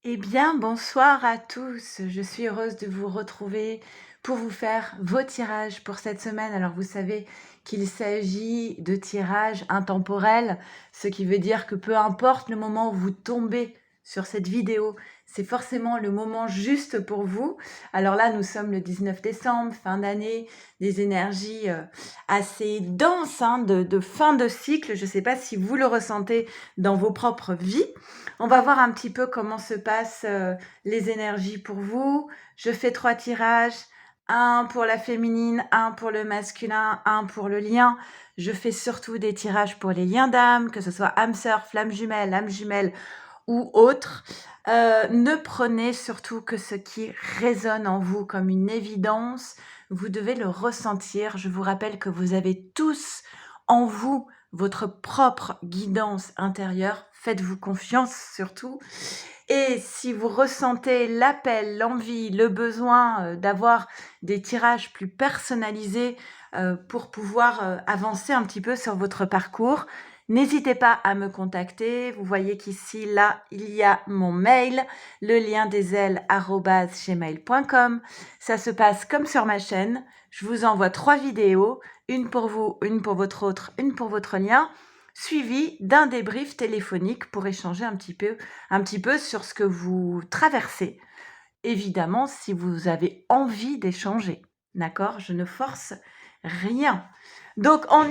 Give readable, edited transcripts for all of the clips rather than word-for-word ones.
Eh bien, bonsoir à tous. Je suis heureuse de vous retrouver pour vous faire vos tirages pour cette semaine. Alors, vous savez qu'il s'agit de tirages intemporels, ce qui veut dire que peu importe le moment où vous tombez sur cette vidéo, c'est forcément le moment juste pour vous. Alors là, nous sommes le 19 décembre, fin d'année, des énergies assez denses, hein, de fin de cycle. Je ne sais pas si vous le ressentez dans vos propres vies. On va voir un petit peu comment se passent les énergies pour vous. Je fais 3 tirages, un pour la féminine, un pour le masculin, un pour le lien. Je fais surtout des tirages pour les liens d'âme, que ce soit âme sœur, flamme jumelle ou autre. Ne prenez surtout que ce qui résonne en vous comme une évidence. Vous devez le ressentir. Je vous rappelle que vous avez tous en vous votre propre guidance intérieure. Faites-vous confiance surtout. Et si vous ressentez l'appel, l'envie, le besoin d'avoir des tirages plus personnalisés pour pouvoir avancer un petit peu sur votre parcours, n'hésitez pas à me contacter. Vous voyez qu'ici, là, il y a mon mail, le lien des ailes@gmail.com. Ça se passe comme sur ma chaîne. Je vous envoie 3 vidéos, une pour vous, une pour votre autre, une pour votre lien, suivi d'un débrief téléphonique pour échanger un petit peu sur ce que vous traversez. Évidemment, si vous avez envie d'échanger, d'accord? Je ne force rien. Donc, on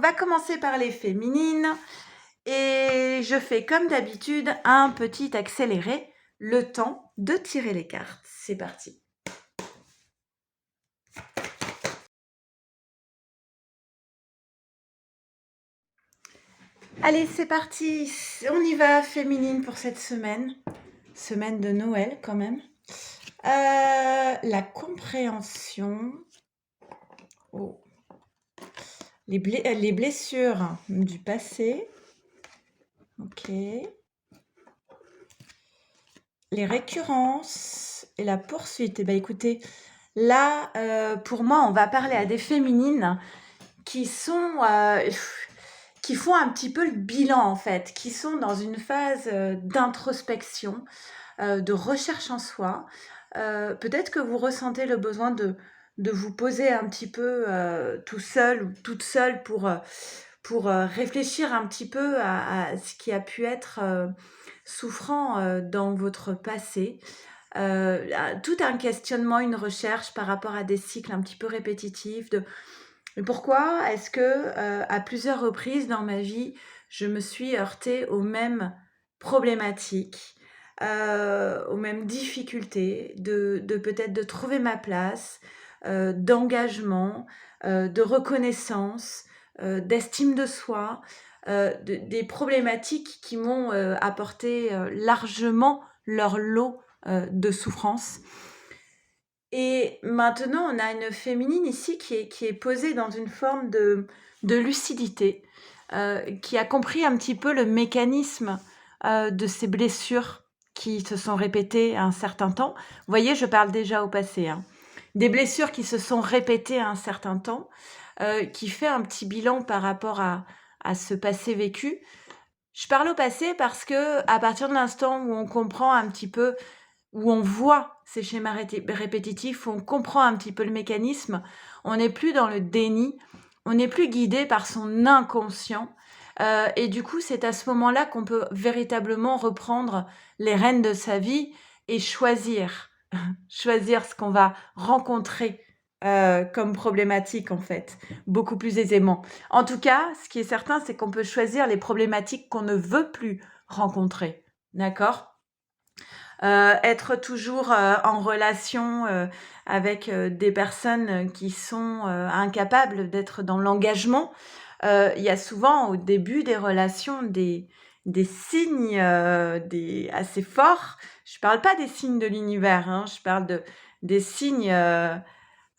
va commencer par les féminines et je fais comme d'habitude un petit accéléré, le temps de tirer les cartes. C'est parti. Allez, c'est parti. On y va, féminine, pour cette semaine. Semaine de Noël, quand même. La compréhension. Oh. Les blessures du passé. Ok. Les récurrences et la poursuite. Eh bien, écoutez, là, pour moi, on va parler à des féminines qui sont... qui font un petit peu le bilan, en fait, qui sont dans une phase d'introspection, de recherche en soi. Peut-être que vous ressentez le besoin de vous poser un petit peu tout seul ou toute seule pour réfléchir un petit peu à ce qui a pu être souffrant dans votre passé. Tout un questionnement, une recherche par rapport à des cycles un petit peu répétitifs. Mais pourquoi est-ce que à plusieurs reprises dans ma vie, je me suis heurtée aux mêmes problématiques, aux mêmes difficultés de peut-être de trouver ma place, d'engagement, de reconnaissance, d'estime de soi, des problématiques qui m'ont apporté largement leur lot de souffrance. Et maintenant, on a une féminine ici qui est posée dans une forme de lucidité, qui a compris un petit peu le mécanisme de ces blessures qui se sont répétées à un certain temps. Vous voyez, je parle déjà au passé, hein. Des blessures qui se sont répétées à un certain temps, qui fait un petit bilan par rapport à ce passé vécu. Je parle au passé parce que à partir de l'instant où on comprend un petit peu, où on voit ces schémas répétitifs, où on comprend un petit peu le mécanisme, on n'est plus dans le déni, on n'est plus guidé par son inconscient. Et du coup, c'est à ce moment-là qu'on peut véritablement reprendre les rênes de sa vie et choisir, choisir ce qu'on va rencontrer comme problématique, en fait, beaucoup plus aisément. En tout cas, ce qui est certain, c'est qu'on peut choisir les problématiques qu'on ne veut plus rencontrer. D'accord ? Être toujours en relation avec des personnes qui sont incapables d'être dans l'engagement. Il y a souvent au début des relations des signes assez forts. Je parle pas des signes de l'univers, hein, je parle des signes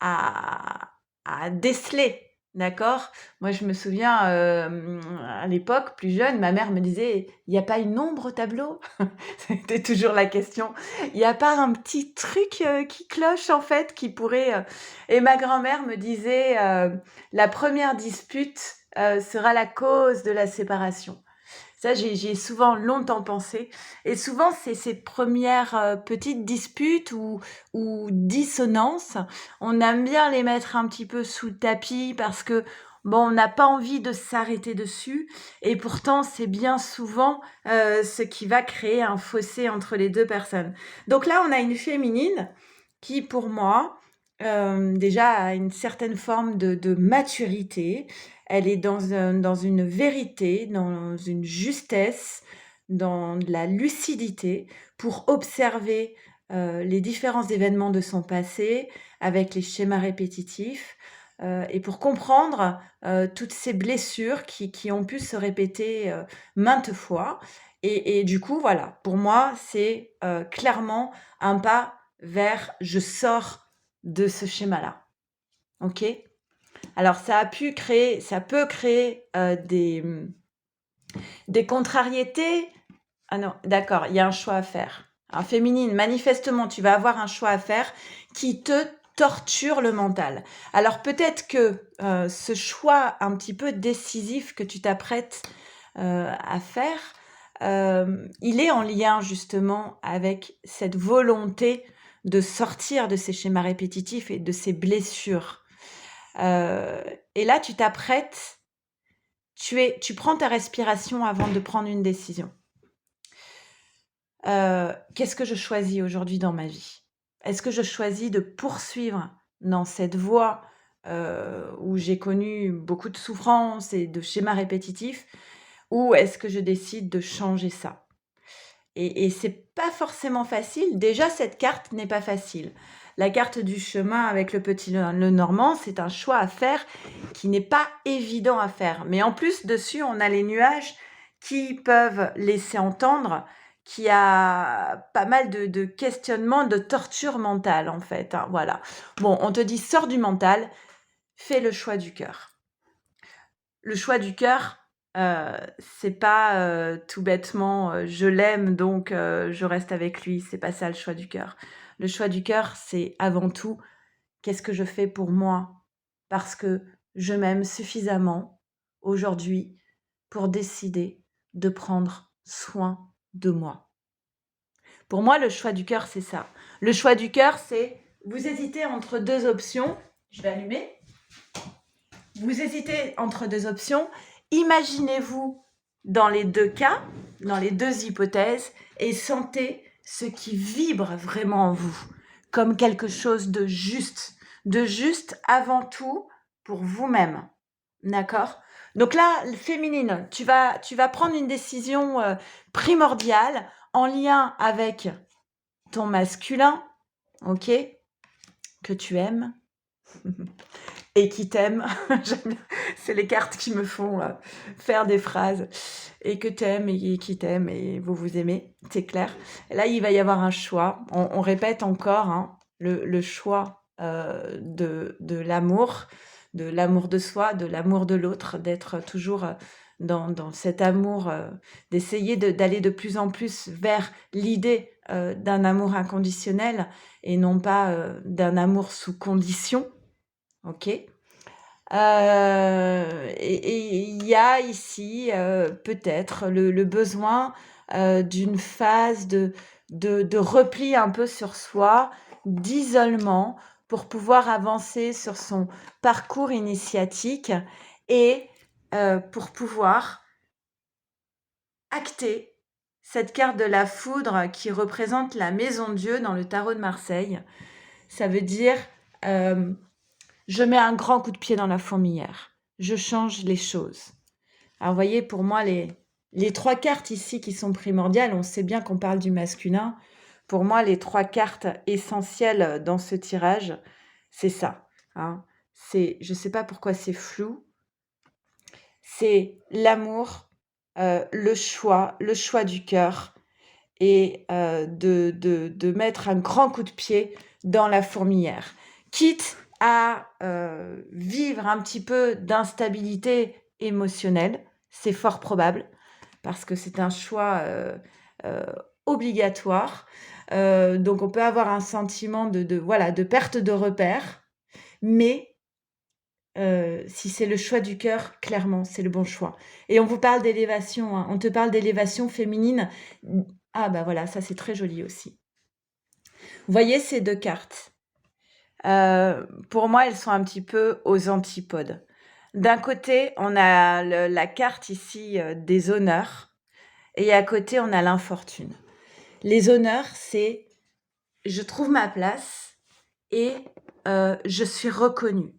à, à déceler. D'accord? Moi, je me souviens, à l'époque, plus jeune, ma mère me disait: «Il n'y a pas une ombre au tableau?» C'était toujours la question. Il n'y a pas un petit truc qui cloche, en fait, qui pourrait... Et ma grand-mère me disait, la première dispute sera la cause de la séparation. Ça, j'y ai souvent longtemps pensé et souvent, c'est ces premières petites disputes ou dissonances, on aime bien les mettre un petit peu sous le tapis parce que, bon, on n'a pas envie de s'arrêter dessus et pourtant, c'est bien souvent, ce qui va créer un fossé entre les 2 personnes. Donc là, on a une féminine qui, pour moi, déjà a une certaine forme de maturité. Elle est dans une vérité, dans une justesse, dans de la lucidité pour observer, les différents événements de son passé avec les schémas répétitifs, et pour comprendre, toutes ces blessures qui ont pu se répéter, maintes fois et du coup, voilà, pour moi, c'est, clairement un pas vers je sors de ce schéma-là. OK? Alors ça peut créer, des contrariétés. Ah non, d'accord, il y a un choix à faire. Alors féminine, manifestement, tu vas avoir un choix à faire qui te torture le mental. Alors peut-être que, ce choix un petit peu décisif que tu t'apprêtes, à faire, il est en lien justement avec cette volonté de sortir de ces schémas répétitifs et de ces blessures. Et là, tu t'apprêtes, tu prends ta respiration avant de prendre une décision. Qu'est-ce que je choisis aujourd'hui dans ma vie? Est-ce que je choisis de poursuivre dans cette voie, où j'ai connu beaucoup de souffrances et de schémas répétitifs? Ou est-ce que je décide de changer ça? Et c'est pas forcément facile. Déjà, cette carte n'est pas facile. La carte du chemin avec le petit le normand, c'est un choix à faire qui n'est pas évident à faire. Mais en plus, dessus, on a les nuages qui peuvent laisser entendre qu'il y a pas mal de questionnements, de torture mentale, en fait, hein, voilà. Bon, on te dit: «Sors du mental, fais le choix du cœur». Le choix du cœur, c'est pas, tout bêtement, je l'aime donc je reste avec lui, c'est pas ça le choix du cœur. Le choix du cœur, c'est avant tout: qu'est-ce que je fais pour moi? Parce que je m'aime suffisamment aujourd'hui pour décider de prendre soin de moi. Pour moi, le choix du cœur, c'est ça. Le choix du cœur, c'est vous hésitez entre 2 options. Je vais allumer. Vous hésitez entre 2 options. Imaginez-vous dans les 2 cas, dans les 2 hypothèses et sentez ce qui vibre vraiment en vous, comme quelque chose de juste avant tout pour vous-même. D'accord? Donc là, féminine, tu vas prendre une décision, primordiale en lien avec ton masculin, OK? Que tu aimes. Et qui t'aime. J'aime bien. C'est les cartes qui me font faire des phrases. Et que t'aimes et qui t'aime et vous vous aimez, c'est clair. Et là, il va y avoir un choix. On répète encore hein, le choix de l'amour de soi, de l'amour de l'autre, d'être toujours dans cet amour, d'essayer d'aller de plus en plus vers l'idée d'un amour inconditionnel et non pas d'un amour sous condition. OK. Et il y a ici, peut-être le besoin, d'une phase de repli un peu sur soi, d'isolement pour pouvoir avancer sur son parcours initiatique et pour pouvoir acter cette carte de la foudre qui représente la maison Dieu dans le tarot de Marseille. Ça veut dire, je mets un grand coup de pied dans la fourmilière. Je change les choses. Alors, vous voyez, pour moi, les 3 cartes ici qui sont primordiales, on sait bien qu'on parle du masculin. Pour moi, les 3 cartes essentielles dans ce tirage, c'est ça. Hein. Je ne sais pas pourquoi c'est flou. C'est l'amour, le choix du cœur et de mettre un grand coup de pied dans la fourmilière. Quitte à vivre un petit peu d'instabilité émotionnelle, c'est fort probable, parce que c'est un choix euh, obligatoire. Donc on peut avoir un sentiment voilà, de perte de repère, mais Si c'est le choix du cœur, clairement, c'est le bon choix. Et on vous parle d'élévation, hein, on te parle d'élévation féminine. Ah bah voilà, ça c'est très joli aussi. Vous voyez ces 2 cartes? Pour moi, elles sont un petit peu aux antipodes. D'un côté, on a la carte ici des honneurs et à côté, on a l'infortune. Les honneurs, c'est je trouve ma place et je suis reconnue.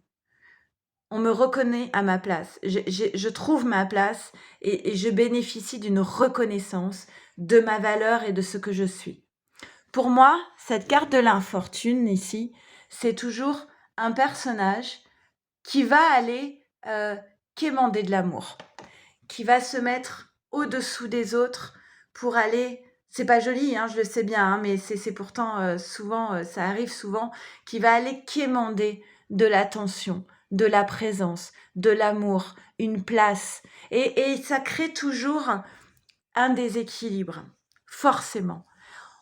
On me reconnaît à ma place. Je trouve ma place et je bénéficie d'une reconnaissance de ma valeur et de ce que je suis. Pour moi, cette carte de l'infortune ici, c'est toujours un personnage qui va aller quémander de l'amour, qui va se mettre au-dessous des autres pour aller, c'est pas joli, hein, je le sais bien, hein, mais c'est pourtant souvent, ça arrive souvent, qui va aller quémander de l'attention, de la présence, de l'amour, une place. Et ça crée toujours un déséquilibre, forcément.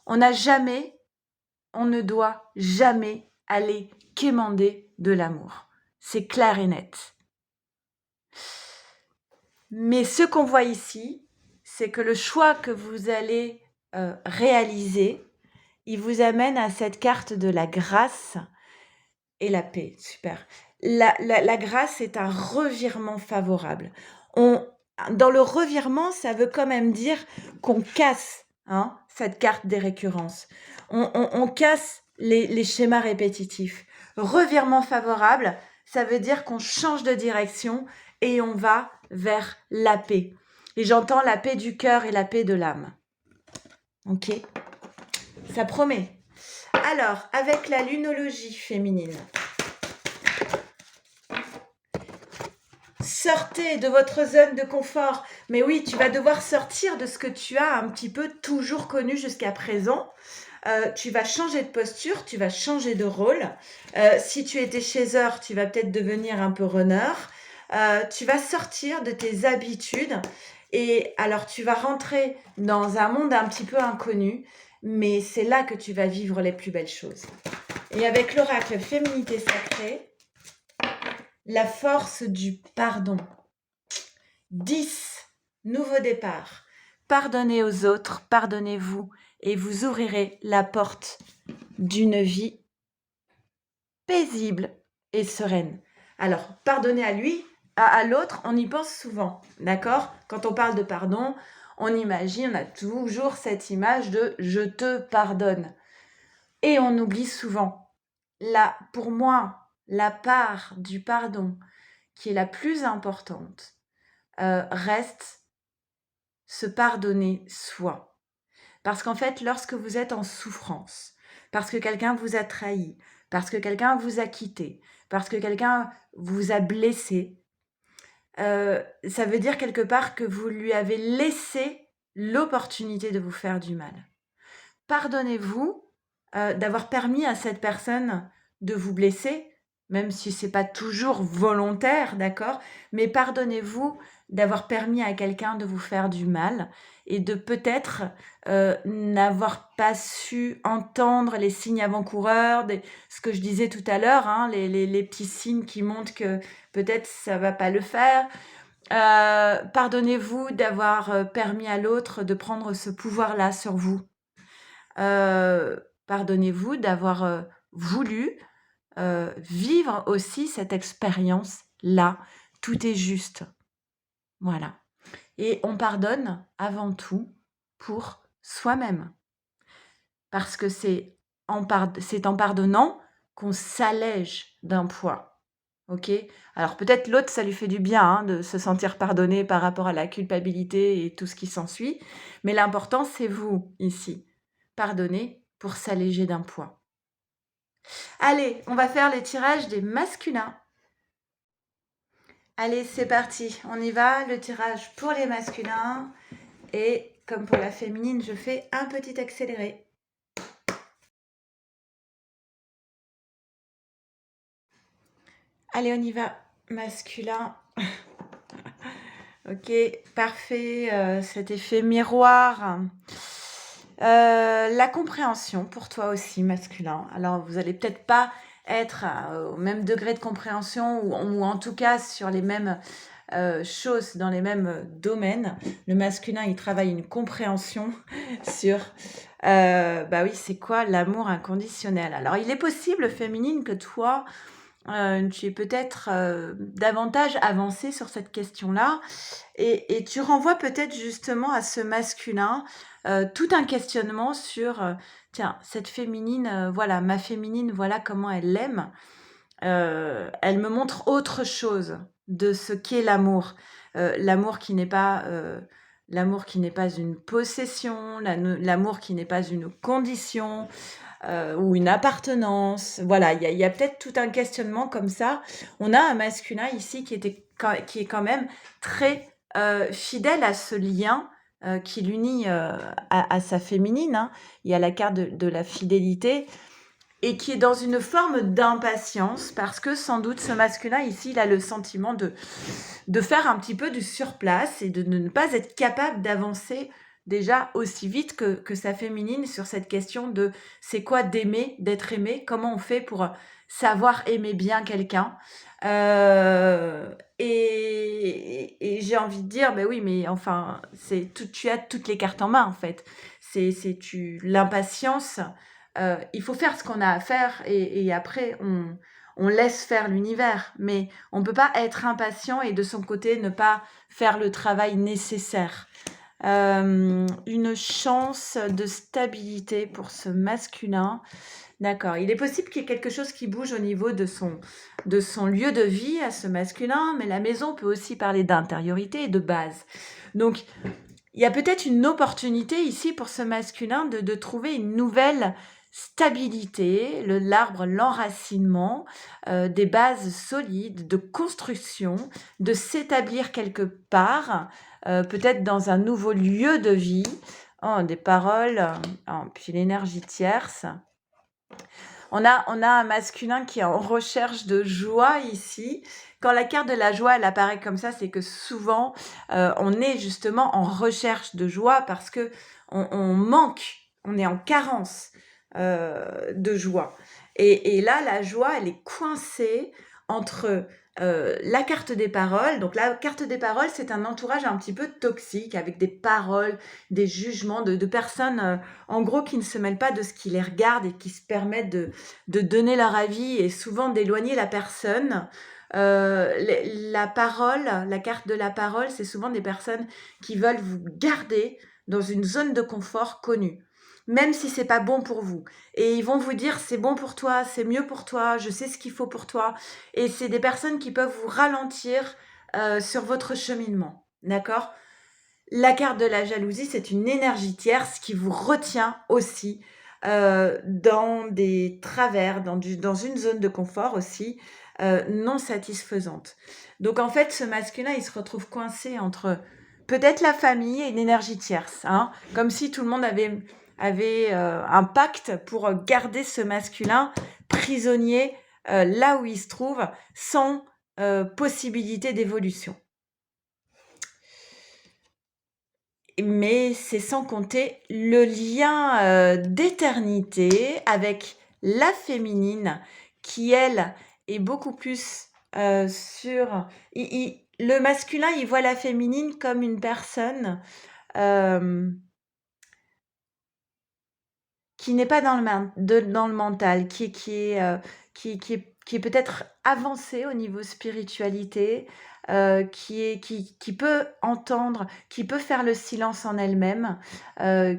On ne doit jamais aller quémander de l'amour. C'est clair et net. Mais ce qu'on voit ici, c'est que le choix que vous allez réaliser, il vous amène à cette carte de la grâce et la paix. Super. La grâce est un revirement favorable. Dans le revirement, ça veut quand même dire qu'on casse cette carte des récurrences. On casse les schémas répétitifs. Revirement favorable, ça veut dire qu'on change de direction et on va vers la paix. Et j'entends la paix du cœur et la paix de l'âme. Ok? Ça promet. Alors, avec la lunologie féminine, sortez de votre zone de confort. Mais oui, tu vas devoir sortir de ce que tu as un petit peu toujours connu jusqu'à présent. Tu vas changer de posture, tu vas changer de rôle. Si tu étais chasseur, tu vas peut-être devenir un peu runner. Tu vas sortir de tes habitudes et alors tu vas rentrer dans un monde un petit peu inconnu, mais c'est là que tu vas vivre les plus belles choses. Et avec l'oracle Féminité Sacrée, la force du pardon. 10. Nouveau départ. Pardonnez aux autres, pardonnez-vous et vous ouvrirez la porte d'une vie paisible et sereine. Alors, pardonner à lui, à l'autre, on y pense souvent, d'accord? Quand on parle de pardon, on imagine, on a toujours cette image de « je te pardonne ». Et on oublie souvent, pour moi, la part du pardon qui est la plus importante reste se pardonner soi. Parce qu'en fait, lorsque vous êtes en souffrance, parce que quelqu'un vous a trahi, parce que quelqu'un vous a quitté, parce que quelqu'un vous a blessé, ça veut dire quelque part que vous lui avez laissé l'opportunité de vous faire du mal. Pardonnez-vous d'avoir permis à cette personne de vous blesser, même si c'est pas toujours volontaire, d'accord? Mais pardonnez-vous d'avoir permis à quelqu'un de vous faire du mal et de peut-être n'avoir pas su entendre les signes avant-coureurs, ce que je disais tout à l'heure, hein, les petits signes qui montrent que peut-être ça va pas le faire. Pardonnez-vous d'avoir permis à l'autre de prendre ce pouvoir-là sur vous. Pardonnez-vous d'avoir voulu vivre aussi cette expérience-là. Tout est juste. Voilà. Et on pardonne avant tout pour soi-même. Parce que c'est en pardonnant qu'on s'allège d'un poids. Ok? Alors peut-être l'autre, ça lui fait du bien hein, de se sentir pardonné par rapport à la culpabilité et tout ce qui s'ensuit. Mais l'important, c'est vous ici. Pardonner pour s'alléger d'un poids. Allez, on va faire les tirages des masculins. Allez, c'est parti. On y va. Le tirage pour les masculins. Et comme pour la féminine, je fais un petit accéléré. Allez, on y va. Masculin. Ok, parfait. Cet effet miroir. La compréhension pour toi aussi, masculin. Alors, vous allez peut-être pas être au même degré de compréhension ou en tout cas sur les mêmes choses, dans les mêmes domaines. Le masculin, il travaille une compréhension sur, bah oui, c'est quoi l'amour inconditionnel. Alors, il est possible, féminine, que toi, tu es peut-être davantage avancé sur cette question-là et tu renvoies peut-être justement à ce masculin tout un questionnement sur, tiens, cette féminine, voilà, ma féminine, voilà comment elle l'aime. Elle me montre autre chose de ce qu'est l'amour. L'amour qui n'est pas, l'amour qui n'est pas une possession, l'amour qui n'est pas une condition, ou une appartenance. Voilà, il y a peut-être tout un questionnement comme ça. On a un masculin ici qui est quand même très, fidèle à ce lien, qui l'unit, à sa féminine, hein. Il y a la carte de la fidélité et qui est dans une forme d'impatience parce que sans doute ce masculin ici, il a le sentiment de faire un petit peu du surplace et de ne pas être capable d'avancer déjà aussi vite que sa féminine sur cette question de c'est quoi d'aimer, d'être aimé, comment on fait pour savoir aimer bien quelqu'un. Et j'ai envie de dire, ben oui, mais enfin, tu as toutes les cartes en main en fait. L'impatience, il faut faire ce qu'on a à faire et après on laisse faire l'univers. Mais on ne peut pas être impatient et de son côté ne pas faire le travail nécessaire. Une chance de stabilité pour ce masculin. D'accord. Il est possible qu'il y ait quelque chose qui bouge au niveau de son lieu de vie à ce masculin, mais la maison peut aussi parler d'intériorité et de base. Donc, il y a peut-être une opportunité ici pour ce masculin de trouver une nouvelle stabilité, l'arbre, l'enracinement, des bases solides, de construction, de s'établir quelque part, peut-être dans un nouveau lieu de vie. Oh, des paroles, puis l'énergie tierce. On a un masculin qui est en recherche de joie ici. Quand la carte de la joie, elle apparaît comme ça, c'est que souvent, on est justement en recherche de joie parce que on manque, on est en carence de joie. Et là, la joie, elle est coincée entre la carte des paroles. Donc la carte des paroles, c'est un entourage un petit peu toxique avec des paroles, des jugements de personnes, en gros, qui ne se mêlent pas de ce qui les regarde et qui se permettent de donner leur avis et souvent d'éloigner la personne. La parole, la carte de la parole, c'est souvent des personnes qui veulent vous garder dans une zone de confort connue, même si c'est pas bon pour vous. Et ils vont vous dire c'est bon pour toi, c'est mieux pour toi, je sais ce qu'il faut pour toi. Et c'est des personnes qui peuvent vous ralentir sur votre cheminement, d'accord? La carte de la jalousie, c'est une énergie tierce qui vous retient aussi dans des travers, dans une zone de confort aussi non satisfaisante. Donc en fait, ce masculin, il se retrouve coincé entre peut-être la famille et une énergie tierce, hein, comme si tout le monde avait un pacte pour garder ce masculin prisonnier là où il se trouve, sans possibilité d'évolution. Mais c'est sans compter le lien d'éternité avec la féminine qui, elle, est beaucoup plus sur... le masculin, il voit la féminine comme une personne qui n'est pas dans le mental, qui est peut-être avancée au niveau spiritualité, qui peut entendre, qui peut faire le silence en elle-même,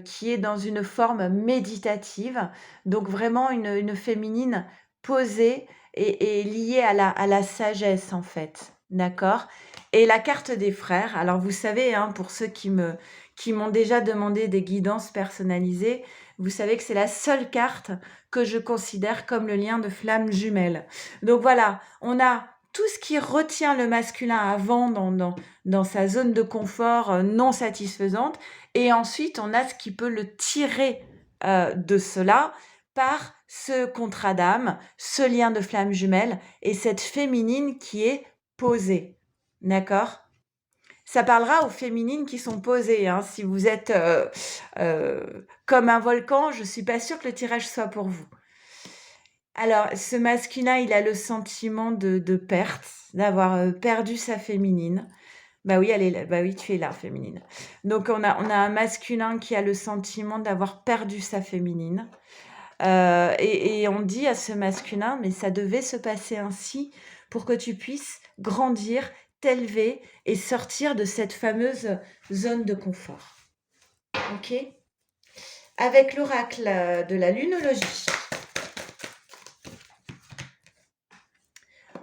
qui est dans une forme méditative. Donc vraiment une féminine posée et liée à la sagesse en fait. D'accord? Et la carte des frères, alors vous savez, hein, pour ceux qui m'ont déjà demandé des guidances personnalisées, vous savez que c'est la seule carte que je considère comme le lien de flamme jumelle. Donc voilà, on a tout ce qui retient le masculin avant dans sa zone de confort non satisfaisante, et ensuite on a ce qui peut le tirer de cela par ce contrat d'âme, ce lien de flamme jumelle et cette féminine qui est posée. D'accord? Ça parlera aux féminines qui sont posées, hein. Si vous êtes comme un volcan, je suis pas sûre que le tirage soit pour vous. Alors, ce masculin, il a le sentiment de perte, d'avoir perdu sa féminine. Bah oui, elle est là. Bah oui, tu es là, féminine. Donc, on a un masculin qui a le sentiment d'avoir perdu sa féminine. Et on dit à ce masculin, mais ça devait se passer ainsi pour que tu puisses grandir, t'élever et sortir de cette fameuse zone de confort. Ok? Avec l'oracle de la lunologie,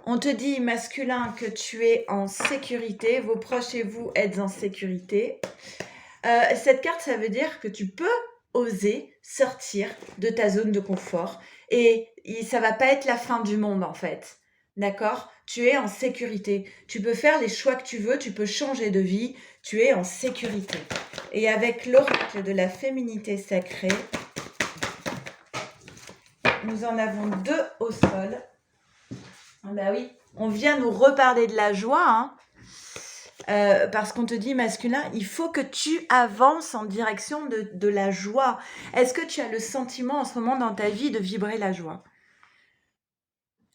on te dit, masculin, que tu es en sécurité, vos proches et vous êtes en sécurité. Cette carte, ça veut dire que tu peux oser sortir de ta zone de confort et ça va pas être la fin du monde en fait. D'accord? Tu es en sécurité. Tu peux faire les choix que tu veux, tu peux changer de vie, tu es en sécurité. Et avec l'oracle de la féminité sacrée, nous en avons 2 au sol. Ah bah oui, on vient nous reparler de la joie, hein. Parce qu'on te dit, masculin, il faut que tu avances en direction de la joie. Est-ce que tu as le sentiment en ce moment dans ta vie de vibrer la joie?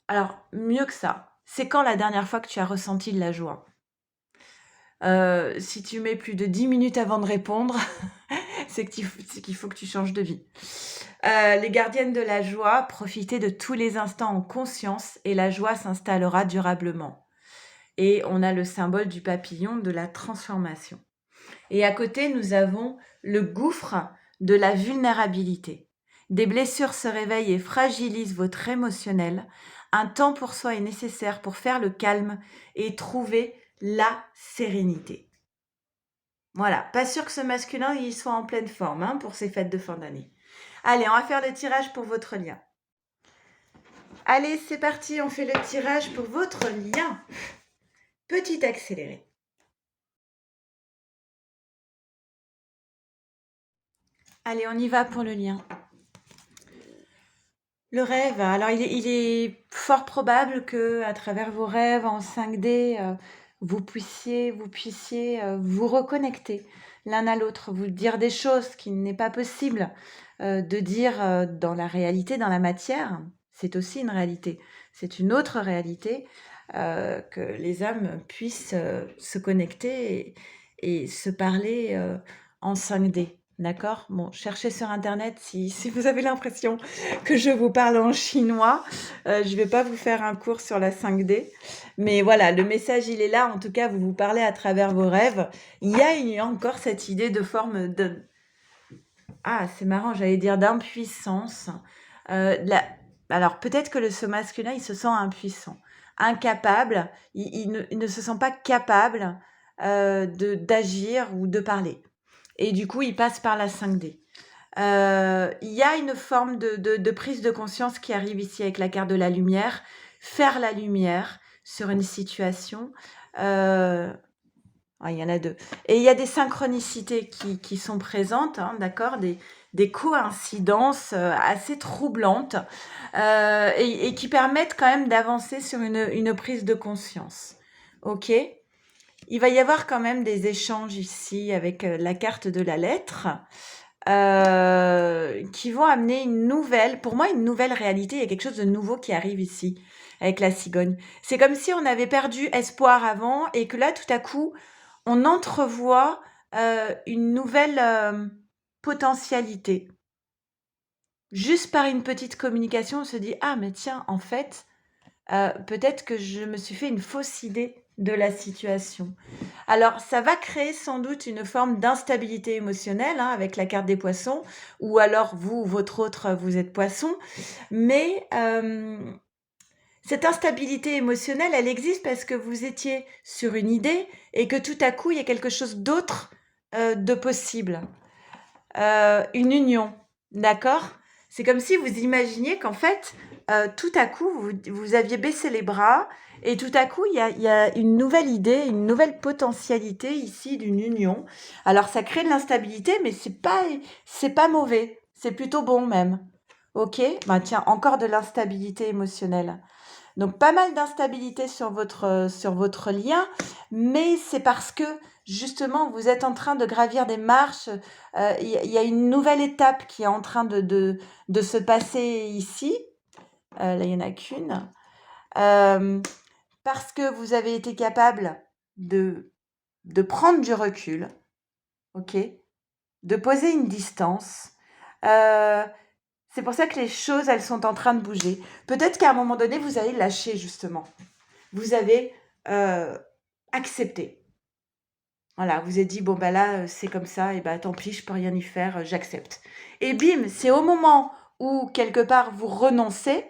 Alors, mieux que ça, c'est quand la dernière fois que tu as ressenti de la joie? Si tu mets plus de 10 minutes avant de répondre, c'est qu'il faut que tu changes de vie. Les gardiennes de la joie, profitez de tous les instants en conscience et la joie s'installera durablement. Et on a le symbole du papillon de la transformation. Et à côté, nous avons le gouffre de la vulnérabilité. Des blessures se réveillent et fragilisent votre émotionnel. Un temps pour soi est nécessaire pour faire le calme et trouver la sérénité. Voilà, pas sûr que ce masculin il soit en pleine forme hein, pour ces fêtes de fin d'année. Allez, on va faire le tirage pour votre lien. Allez, c'est parti, on fait le tirage pour votre lien. Petit accéléré. Allez, on y va pour le lien. Le rêve, alors il est fort probable que à travers vos rêves en 5D, vous puissiez vous reconnecter l'un à l'autre, vous dire des choses qu'il n'est pas possible de dire dans la réalité, dans la matière. C'est aussi une réalité, c'est une autre réalité que les âmes puissent se connecter et se parler en 5D. D'accord? Bon, cherchez sur internet si vous avez l'impression que je vous parle en chinois. Je vais pas vous faire un cours sur la 5D. Mais voilà, le message, il est là. En tout cas, vous parlez à travers vos rêves. Il y a encore cette idée de forme de... Ah, c'est marrant, j'allais dire d'impuissance. Alors, peut-être que ce masculin, il se sent impuissant, incapable. Il ne se sent pas capable d'agir ou de parler. Et du coup, il passe par la 5D. Il y a une forme de prise de conscience qui arrive ici avec la carte de la lumière. Faire la lumière sur une situation. Il y en a 2. Et il y a des synchronicités qui sont présentes, hein, d'accord, des coïncidences assez troublantes et qui permettent quand même d'avancer sur une prise de conscience. Ok? Il va y avoir quand même des échanges ici avec la carte de la lettre qui vont amener pour moi, une nouvelle réalité. Il y a quelque chose de nouveau qui arrive ici avec la cigogne. C'est comme si on avait perdu espoir avant et que là, tout à coup, on entrevoit une nouvelle potentialité. Juste par une petite communication, on se dit, ah mais tiens, en fait, peut-être que je me suis fait une fausse idée de la situation. Alors, ça va créer sans doute une forme d'instabilité émotionnelle hein, avec la carte des poissons, ou alors vous, votre autre, vous êtes poisson. Mais cette instabilité émotionnelle, elle existe parce que vous étiez sur une idée et que tout à coup, il y a quelque chose d'autre de possible. Une union, d'accord? C'est comme si vous imaginiez qu'en fait, tout à coup, vous aviez baissé les bras et tout à coup, il y a une nouvelle idée, une nouvelle potentialité ici d'une union. Alors, ça crée de l'instabilité, mais c'est pas mauvais. C'est plutôt bon même. Ok? Ben tiens, encore de l'instabilité émotionnelle. Donc, pas mal d'instabilité sur votre lien, mais c'est parce que justement, vous êtes en train de gravir des marches. Il y a une nouvelle étape qui est en train de se passer ici. Là, il n'y en a qu'une. Parce que vous avez été capable de prendre du recul, ok, de poser une distance. C'est pour ça que les choses, elles sont en train de bouger. Peut-être qu'à un moment donné, vous allez lâcher, justement. Vous avez accepté. Voilà, vous avez dit, bon, bah là, c'est comme ça, et bah tant pis, je peux rien y faire, j'accepte. Et bim, c'est au moment où, quelque part, vous renoncez,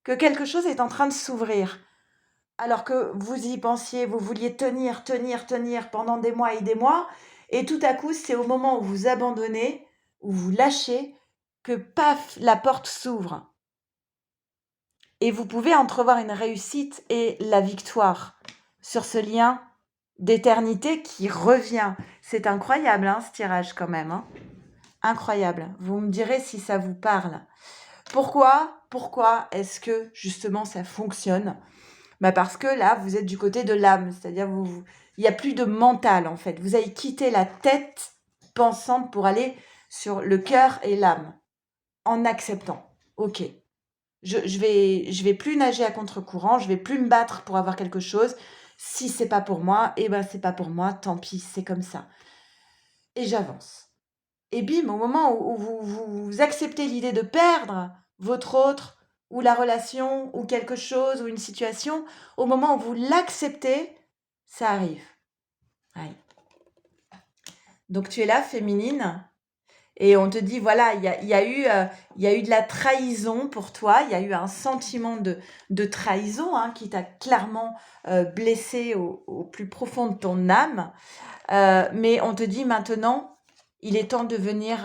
que quelque chose est en train de s'ouvrir. Alors que vous y pensiez, vous vouliez tenir pendant des mois et des mois, et tout à coup, c'est au moment où vous abandonnez, où vous lâchez, que paf, la porte s'ouvre. Et vous pouvez entrevoir une réussite et la victoire sur ce lien d'éternité qui revient. C'est incroyable, hein, ce tirage quand même. Hein. Incroyable. Vous me direz si ça vous parle. Pourquoi est-ce que justement ça fonctionne? Parce que là, vous êtes du côté de l'âme, c'est-à-dire il n'y a plus de mental en fait. Vous avez quitté la tête pensante pour aller sur le cœur et l'âme en acceptant. Ok, je vais plus nager à contre-courant, je vais plus me battre pour avoir quelque chose. Si c'est pas pour moi, c'est pas pour moi, tant pis, c'est comme ça. Et j'avance. Et bim, au moment où vous acceptez l'idée de perdre votre autre, ou la relation, ou quelque chose, ou une situation, au moment où vous l'acceptez, ça arrive. Ouais. Donc tu es là, féminine, et on te dit, voilà, il y a eu de la trahison pour toi, il y a eu un sentiment de trahison qui t'a clairement blessé au plus profond de ton âme. Mais on te dit maintenant, il est temps de venir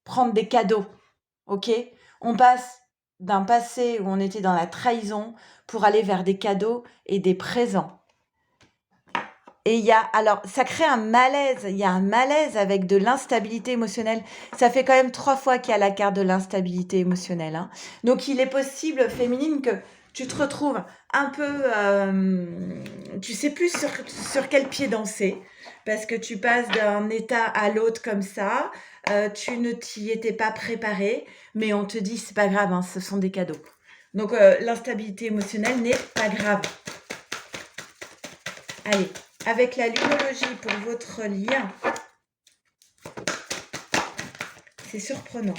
prendre des cadeaux, ok? On passe d'un passé où on était dans la trahison pour aller vers des cadeaux et des présents. Et alors, ça crée un malaise. Il y a un malaise avec de l'instabilité émotionnelle. Ça fait quand même 3 fois qu'il y a la carte de l'instabilité émotionnelle. Hein. Donc, il est possible, féminine, que tu te retrouves un peu... tu sais plus sur quel pied danser. Parce que tu passes d'un état à l'autre comme ça. Tu ne t'y étais pas préparé. Mais on te dit, c'est pas grave, hein, ce sont des cadeaux. Donc, l'instabilité émotionnelle n'est pas grave. Allez. Avec la lumologie pour votre lien, c'est surprenant.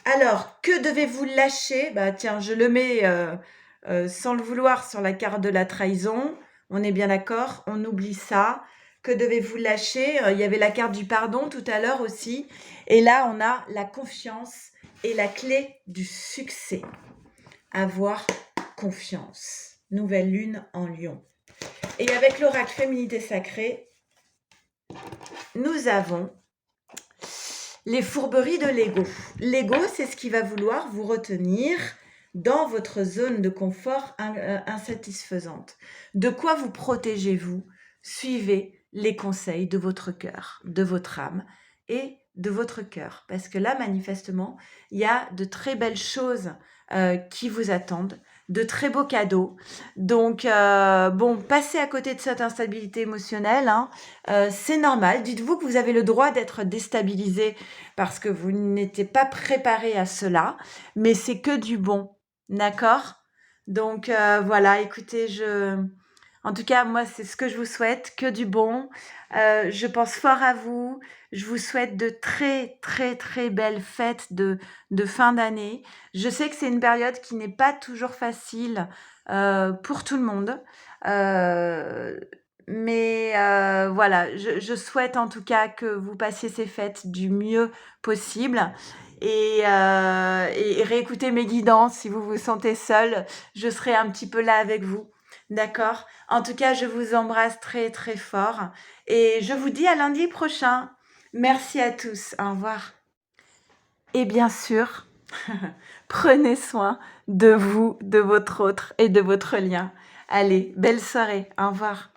Alors, que devez-vous lâcher? Tiens, je le mets sans le vouloir sur la carte de la trahison. On est bien d'accord, on oublie ça. Que devez-vous lâcher? Il y avait la carte du pardon tout à l'heure aussi. Et là, on a la confiance et la clé du succès. Avoir confiance. Nouvelle lune en Lion. Et avec l'oracle féminité sacrée, nous avons les fourberies de l'ego. L'ego, c'est ce qui va vouloir vous retenir dans votre zone de confort insatisfaisante. De quoi vous protégez-vous? Suivez les conseils de votre cœur, de votre âme et de votre cœur. Parce que là, manifestement, il y a de très belles choses qui vous attendent, de très beaux cadeaux. Donc, passez à côté de cette instabilité émotionnelle, c'est normal. Dites-vous que vous avez le droit d'être déstabilisé parce que vous n'étiez pas préparé à cela, mais c'est que du bon, d'accord? Donc, voilà, écoutez, en tout cas, moi, c'est ce que je vous souhaite, que du bon. Je pense fort à vous. Je vous souhaite de très, très, très belles fêtes de fin d'année. Je sais que c'est une période qui n'est pas toujours facile pour tout le monde. Mais voilà, je souhaite en tout cas que vous passiez ces fêtes du mieux possible. Et réécoutez mes guidances si vous vous sentez seul. Je serai un petit peu là avec vous. D'accord? En tout cas, je vous embrasse très très fort. Et je vous dis à lundi prochain. Merci à tous. Au revoir. Et bien sûr, prenez soin de vous, de votre autre et de votre lien. Allez, belle soirée. Au revoir.